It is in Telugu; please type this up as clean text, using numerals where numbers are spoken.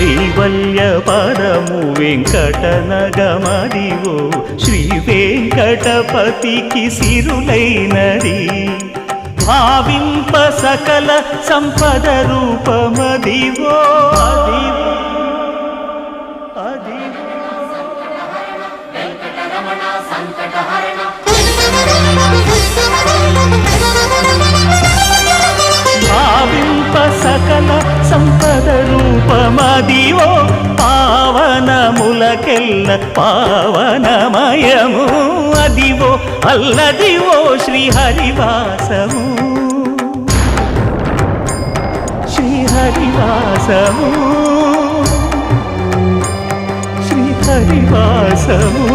కైవల్య పదము వెంకటనగమదివో శ్రీ వెంకటపతికి సిరులైనది భావింప సకల సంపద రూపమదివో భావింప సకల సంపద రూపమదివో పావనములకెల్ల పావనమయము అదివో అల్లదివో శ్రీహరివాసము శ్రీహరివాసము శ్రీహరివాసము